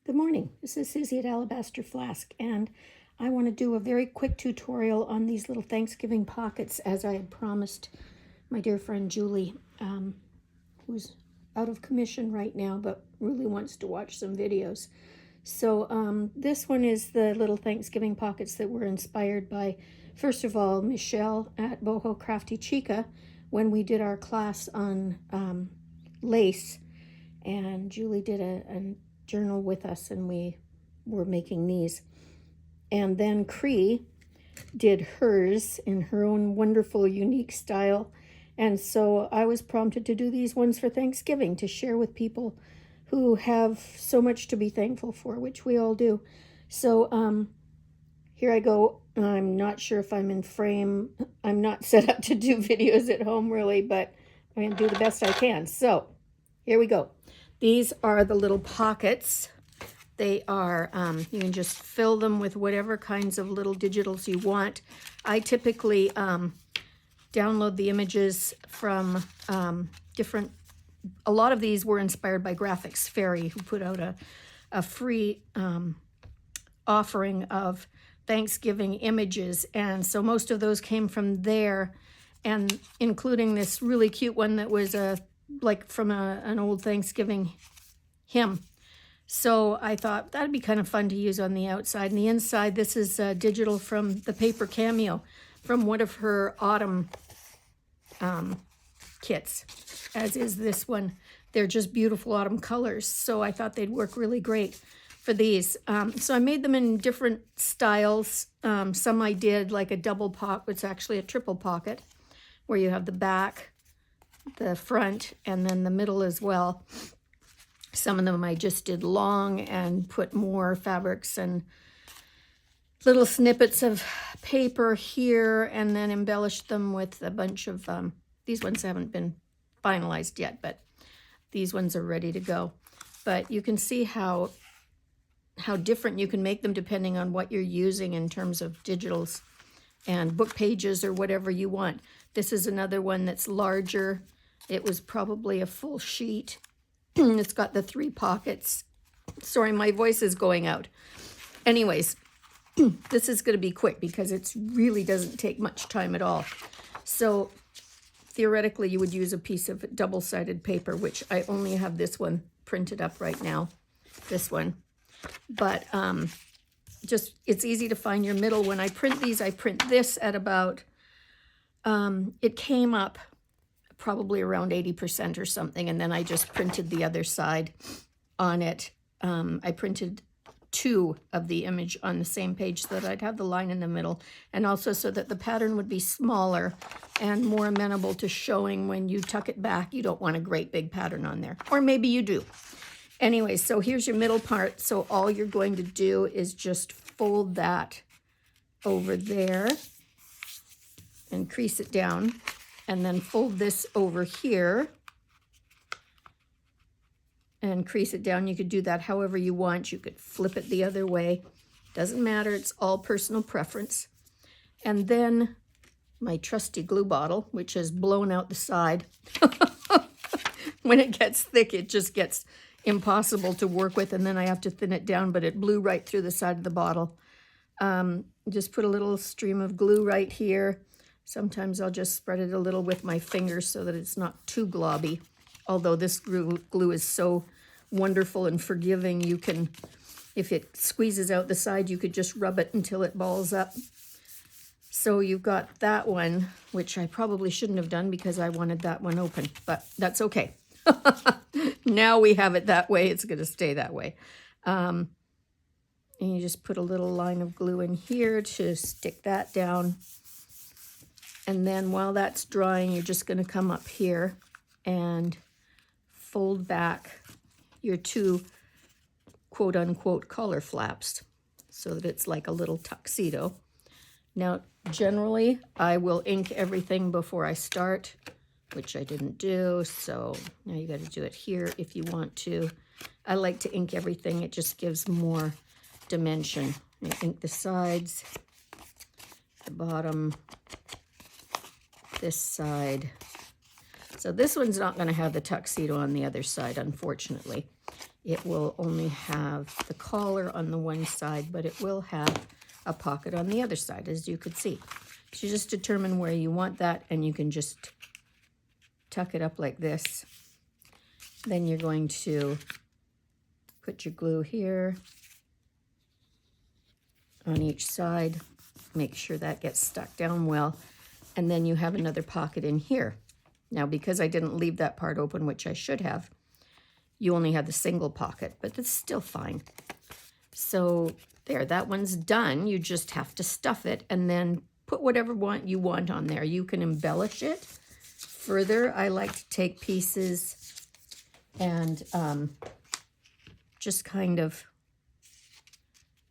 Good morning, this is Suzi at Alabaster Flask, and I want to do a very quick tutorial on these little Thanksgiving pockets as I had promised my dear friend Julie, who's out of commission right now but really wants to watch some videos. So this one is the little Thanksgiving pockets that were inspired by, first of all, Michelle at Boho Crafty Chica when we did our class on lace, and Julie did a journal with us and we were making these. And then Cree did hers in her own wonderful, unique style. And so I was prompted to do these ones for Thanksgiving to share with people who have so much to be thankful for, which we all do. So here I go. I'm not sure if I'm in frame. I'm not set up to do videos at home really, but I'm going to do the best I can. So here we go. These are the little pockets. They are, you can just fill them with whatever kinds of little digitals you want. I typically download the images from a lot of these were inspired by Graphics Fairy, who put out a free offering of Thanksgiving images. And so most of those came from there, and including this really cute one that was like from an old Thanksgiving hymn. So I thought that'd be kind of fun to use on the outside. And the inside, this is digital from the Paper Cameo, from one of her autumn kits, as is this one. They're just beautiful autumn colors, so I thought they'd work really great for these. So I made them in different styles. Some I did like a double pocket, it's actually a triple pocket, where you have the back, the front, and then the middle as well. Some of them I just did long and put more fabrics and little snippets of paper here, and then embellished them with a bunch of, these ones haven't been finalized yet, but these ones are ready to go. But you can see how different you can make them depending on what you're using in terms of digitals and book pages or whatever you want. This is another one that's larger. It was probably a full sheet. It's got the 3 pockets. Sorry, my voice is going out. Anyways, this is going to be quick because it really doesn't take much time at all. So theoretically, you would use a piece of double-sided paper, which I only have this one printed up right now, this one. But just, it's easy to find your middle. When I print these, I print this at about, it came up probably around 80% or something, and then I just printed the other side on it. I printed 2 of the image on the same page so that I'd have the line in the middle, and also so that the pattern would be smaller and more amenable to showing when you tuck it back. You don't want a great big pattern on there, or maybe you do. Anyway, so here's your middle part. So all you're going to do is just fold that over there and crease it down, and then fold this over here and crease it down. You could do that however you want. You could flip it the other way. Doesn't matter. It's all personal preference. And then my trusty glue bottle, which has blown out the side. When it gets thick, it just gets impossible to work with, and then I have to thin it down, but it blew right through the side of the bottle. Just put a little stream of glue right here. Sometimes I'll just spread it a little with my fingers so that it's not too globby. Although this glue is so wonderful and forgiving, you can, if it squeezes out the side, you could just rub it until it balls up. So you've got that one, which I probably shouldn't have done because I wanted that one open, but that's okay. Now we have it that way. It's going to stay that way. And you just put a little line of glue in here to stick that down. And then while that's drying, you're just going to come up here and fold back your 2 quote-unquote collar flaps so that it's like a little tuxedo. Now, generally, I will ink everything before I start, which I didn't do, so now you got to do it here if you want to. I like to ink everything. It just gives more dimension. I ink the sides, the bottom, this side. So this one's not going to have the tuxedo on the other side, unfortunately. It will only have the collar on the one side, but it will have a pocket on the other side, as you could see. So you just determine where you want that, and you can just tuck it up like this. Then you're going to put your glue here on each side. Make sure that gets stuck down well. And then you have another pocket in here. Now, because I didn't leave that part open, which I should have, you only have the single pocket, but that's still fine. So there, that one's done. You just have to stuff it and then put whatever you want on there. You can embellish it further. I like to take pieces and just kind of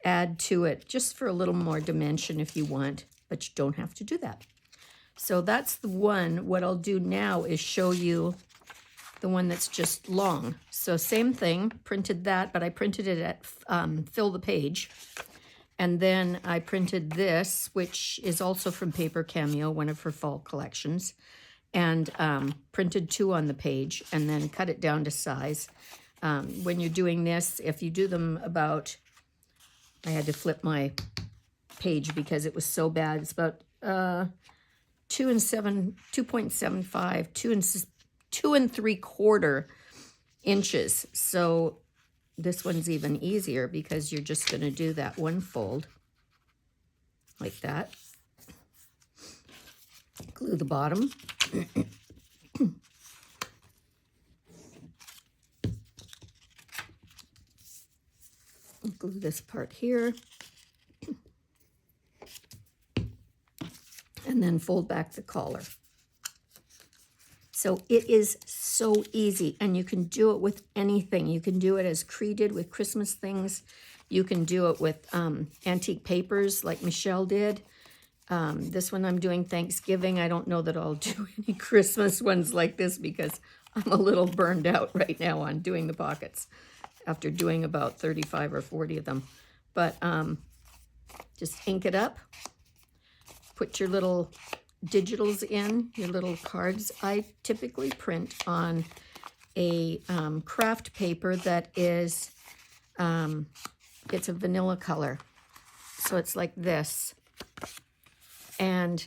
add to it just for a little more dimension if you want, but you don't have to do that. So that's the one. What I'll do now is show you the one that's just long. So same thing, printed that, but I printed it at Fill the Page. And then I printed this, which is also from PaperCameo, one of her fall collections, and printed 2 on the page and then cut it down to size. When you're doing this, if you do them about, I had to flip my page because it was so bad. It's about 2.75, 2 3/4 inches. So this one's even easier because you're just going to do that one fold like that. Glue the bottom. Glue this part here. And then fold back the collar. So it is so easy, and you can do it with anything. You can do it as Cree did with Christmas things. You can do it with antique papers like Michelle did. This one I'm doing Thanksgiving. I don't know that I'll do any Christmas ones like this because I'm a little burned out right now on doing the pockets after doing about 35 or 40 of them. But just ink it up. Put your little digitals in, your little cards. I typically print on a craft paper that is, it's a vanilla color. So it's like this. And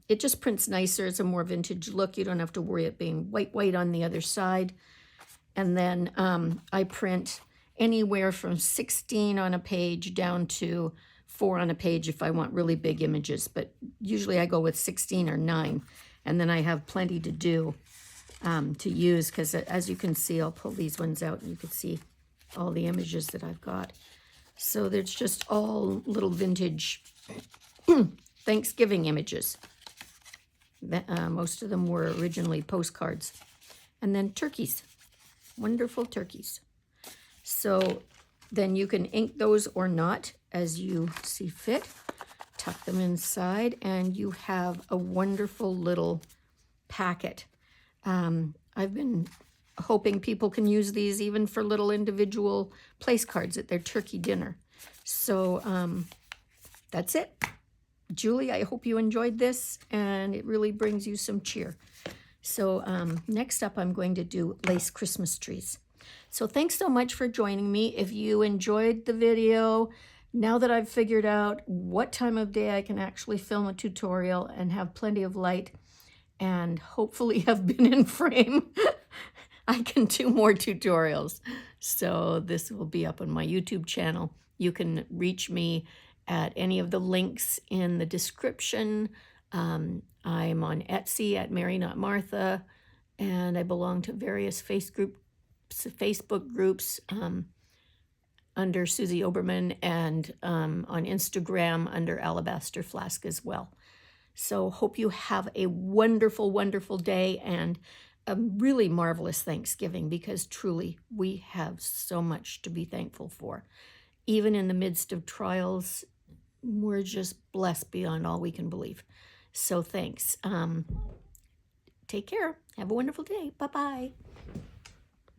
it just prints nicer. It's a more vintage look. You don't have to worry it being white on the other side. And then I print anywhere from 16 on a page down to 4 on a page if I want really big images, but usually I go with 16 or 9, and then I have plenty to do to use, because as you can see, I'll pull these ones out and you can see all the images that I've got. So there's just all little vintage Thanksgiving images. Most of them were originally postcards. And then turkeys, wonderful turkeys. So then you can ink those or not as you see fit. Tuck them inside and you have a wonderful little packet. I've been hoping people can use these even for little individual place cards at their turkey dinner. So that's it. Julie, I hope you enjoyed this and it really brings you some cheer. So next up, I'm going to do lace Christmas trees. So thanks so much for joining me. If you enjoyed the video, now that I've figured out what time of day I can actually film a tutorial and have plenty of light and hopefully have been in frame, I can do more tutorials. So this will be up on my YouTube channel. You can reach me at any of the links in the description. I'm on Etsy at Mary Not Martha, and I belong to various Facebook groups under Suzi Oberman, and on Instagram under Alabaster Flask as well. So hope you have a wonderful, wonderful day and a really marvelous Thanksgiving, because truly we have so much to be thankful for. Even in the midst of trials, we're just blessed beyond all we can believe. So thanks. Take care. Have a wonderful day. Bye-bye.